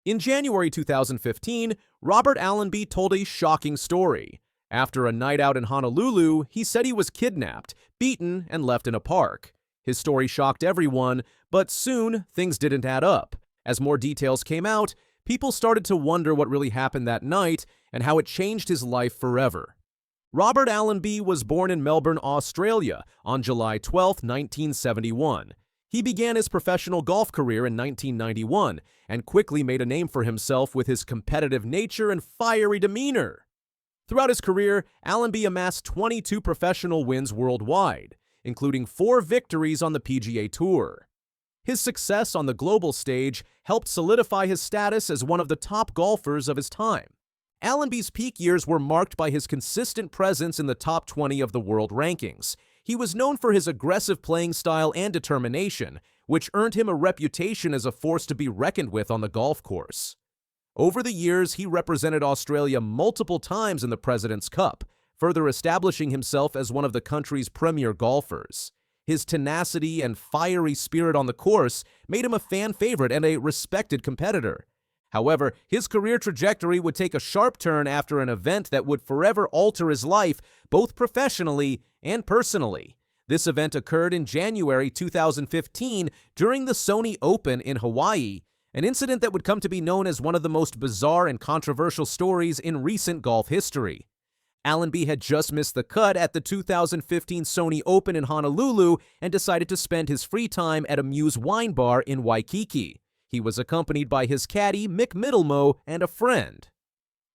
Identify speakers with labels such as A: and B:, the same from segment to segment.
A: In January 2015, Robert Allenby told a shocking story. After a night out in Honolulu, he said he was kidnapped, beaten, and left in a park. His story shocked everyone, but soon things didn't add up. As more details came out, people started to wonder what really happened that night and how it changed his life forever. Robert Allenby was born in Melbourne, Australia, on July 12, 1971. He began his professional golf career in 1991 and quickly made a name for himself with his competitive nature and fiery demeanor. Throughout his career, Allenby amassed 22 professional wins worldwide, including 4 victories on the PGA Tour. His success on the global stage helped solidify his status as one of the top golfers of his time. Allenby's peak years were marked by his consistent presence in the top 20 of the world rankings. He was known for his aggressive playing style and determination, which earned him a reputation as a force to be reckoned with on the golf course. Over the years, he represented Australia multiple times in the President's Cup, further establishing himself as one of the country's premier golfers. His tenacity and fiery spirit on the course made him a fan favorite and a respected competitor. However, his career trajectory would take a sharp turn after an event that would forever alter his life, both professionally and personally. This event occurred in January 2015 during the Sony Open in Hawaii, an incident that would come to be known as one of the most bizarre and controversial stories in recent golf history. Allenby had just missed the cut at the 2015 Sony Open in Honolulu and decided to spend his free time at a Muse wine bar in Waikiki. He was accompanied by his caddy, Mick Middlemo, and a friend.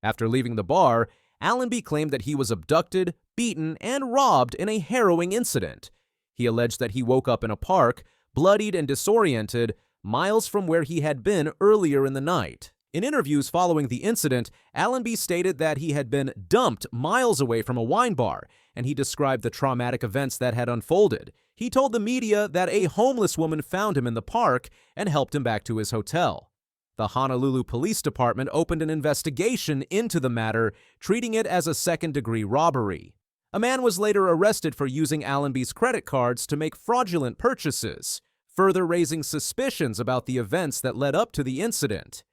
A: After leaving the bar, Allenby claimed that he was abducted, beaten, and robbed in a harrowing incident. He alleged that he woke up in a park, bloodied and disoriented, miles from where he had been earlier in the night. In interviews following the incident, Allenby stated that he had been dumped miles away from a wine bar, and he described the traumatic events that had unfolded. He told the media that a homeless woman found him in the park and helped him back to his hotel. The Honolulu Police Department opened an investigation into the matter, treating it as a second-degree robbery. A man was later arrested for using Allenby's credit cards to make fraudulent purchases, further raising suspicions about the events that led up to the incident.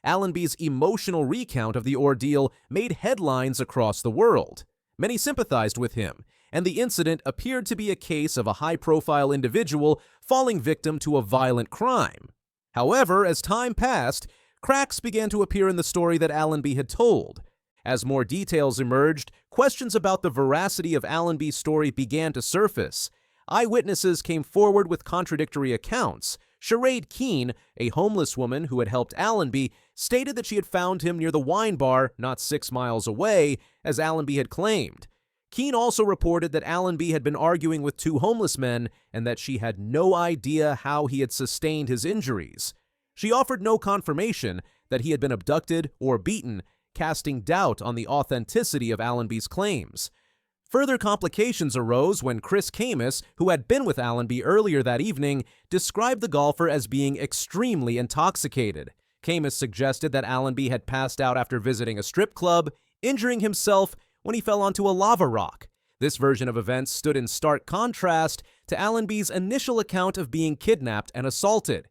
A: Allenby's emotional recount of the ordeal made headlines across the world. Many sympathized with him, and the incident appeared to be a case of a high-profile individual falling victim to a violent crime. However, as time passed, cracks began to appear in the story that Allenby had told. As more details emerged, questions about the veracity of Allenby's story began to surface. Eyewitnesses came forward with contradictory accounts. Sherade Keene, a homeless woman who had helped Allenby, stated that she had found him near the wine bar not 6 miles away, as Allenby had claimed. Keene also reported that Allenby had been arguing with 2 homeless men and that she had no idea how he had sustained his injuries. She offered no confirmation that he had been abducted or beaten, casting doubt on the authenticity of Allenby's claims. Further complications arose when Chris Camus, who had been with Allenby earlier that evening, described the golfer as being extremely intoxicated. Camus suggested that Allenby had passed out after visiting a strip club, injuring himself when he fell onto a lava rock. This version of events stood in stark contrast to Allenby's initial account of being kidnapped and assaulted.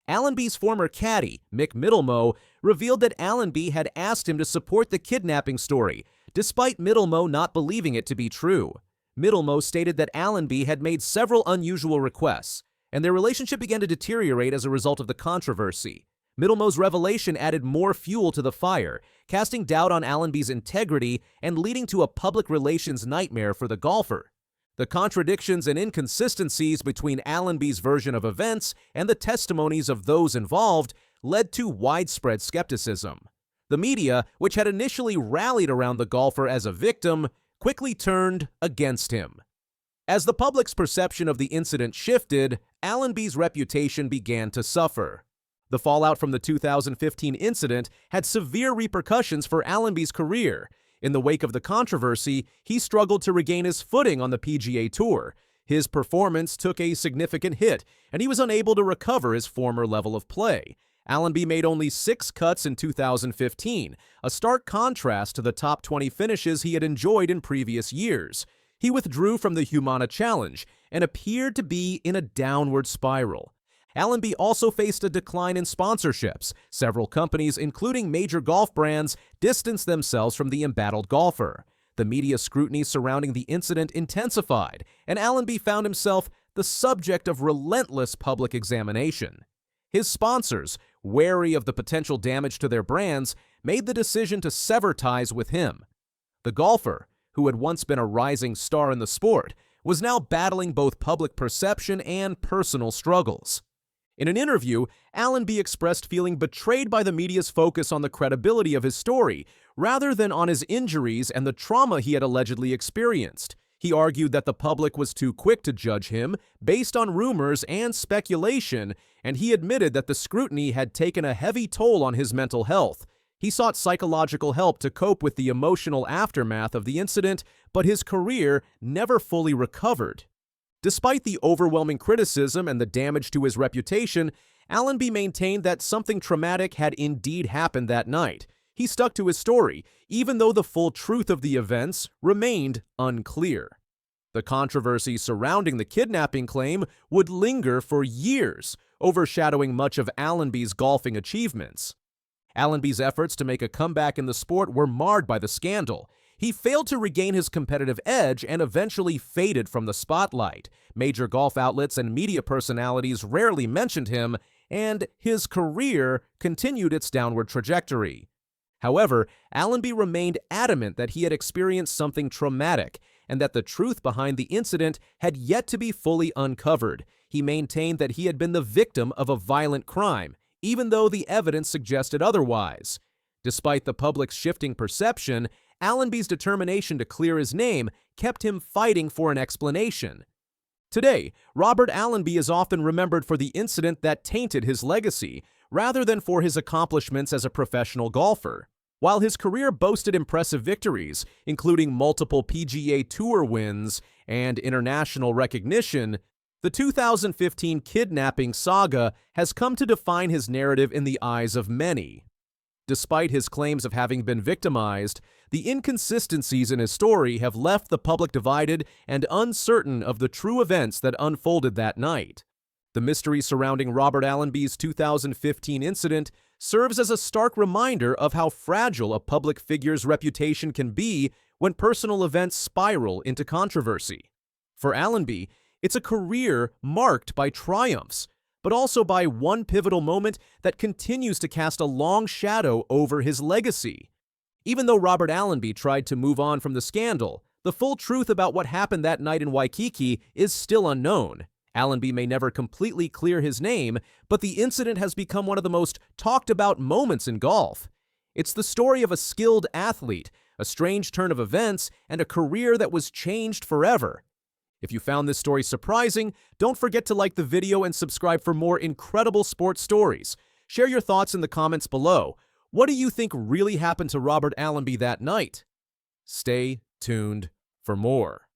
A: Allenby's former caddy, Mick Middlemo, revealed that Allenby had asked him to support the kidnapping story, despite Middlemo not believing it to be true. Middlemo stated that Allenby had made several unusual requests, and their relationship began to deteriorate as a result of the controversy. Middlemo's revelation added more fuel to the fire, casting doubt on Allenby's integrity and leading to a public relations nightmare for the golfer. The contradictions and inconsistencies between Allenby's version of events and the testimonies of those involved led to widespread skepticism. The media, which had initially rallied around the golfer as a victim, quickly turned against him. As the public's perception of the incident shifted, Allenby's reputation began to suffer. The fallout from the 2015 incident had severe repercussions for Allenby's career. In the wake of the controversy, he struggled to regain his footing on the PGA Tour. His performance took a significant hit, and he was unable to recover his former level of play. Allenby made only 6 cuts in 2015, a stark contrast to the top 20 finishes he had enjoyed in previous years. He withdrew from the Humana Challenge and appeared to be in a downward spiral. Allenby also faced a decline in sponsorships. Several companies, including major golf brands, distanced themselves from the embattled golfer. The media scrutiny surrounding the incident intensified, and Allenby found himself the subject of relentless public examination. His sponsors, wary of the potential damage to their brands, made the decision to sever ties with him. The golfer, who had once been a rising star in the sport, was now battling both public perception and personal struggles. In an interview, Allenby expressed feeling betrayed by the media's focus on the credibility of his story, rather than on his injuries and the trauma he had allegedly experienced. He argued that the public was too quick to judge him based on rumors and speculation, and he admitted that the scrutiny had taken a heavy toll on his mental health. He sought psychological help to cope with the emotional aftermath of the incident, but his career never fully recovered. Despite the overwhelming criticism and the damage to his reputation, Allenby maintained that something traumatic had indeed happened that night. He stuck to his story, even though the full truth of the events remained unclear. The controversy surrounding the kidnapping claim would linger for years, overshadowing much of Allenby's golfing achievements. Allenby's efforts to make a comeback in the sport were marred by the scandal. He failed to regain his competitive edge and eventually faded from the spotlight. Major golf outlets and media personalities rarely mentioned him, and his career continued its downward trajectory. However, Allenby remained adamant that he had experienced something traumatic and that the truth behind the incident had yet to be fully uncovered. He maintained that he had been the victim of a violent crime, even though the evidence suggested otherwise. Despite the public's shifting perception, Allenby's determination to clear his name kept him fighting for an explanation. Today, Robert Allenby is often remembered for the incident that tainted his legacy, rather than for his accomplishments as a professional golfer. While his career boasted impressive victories, including multiple PGA Tour wins and international recognition, the 2015 kidnapping saga has come to define his narrative in the eyes of many. Despite his claims of having been victimized, the inconsistencies in his story have left the public divided and uncertain of the true events that unfolded that night. The mystery surrounding Robert Allenby's 2015 incident serves as a stark reminder of how fragile a public figure's reputation can be when personal events spiral into controversy. For Allenby, it's a career marked by triumphs, but also by one pivotal moment that continues to cast a long shadow over his legacy. Even though Robert Allenby tried to move on from the scandal, the full truth about what happened that night in Waikiki is still unknown. Allenby may never completely clear his name, but the incident has become one of the most talked about moments in golf. It's the story of a skilled athlete, a strange turn of events, and a career that was changed forever. If you found this story surprising, don't forget to like the video and subscribe for more incredible sports stories. Share your thoughts in the comments below. What do you think really happened to Robert Allenby that night? Stay tuned for more.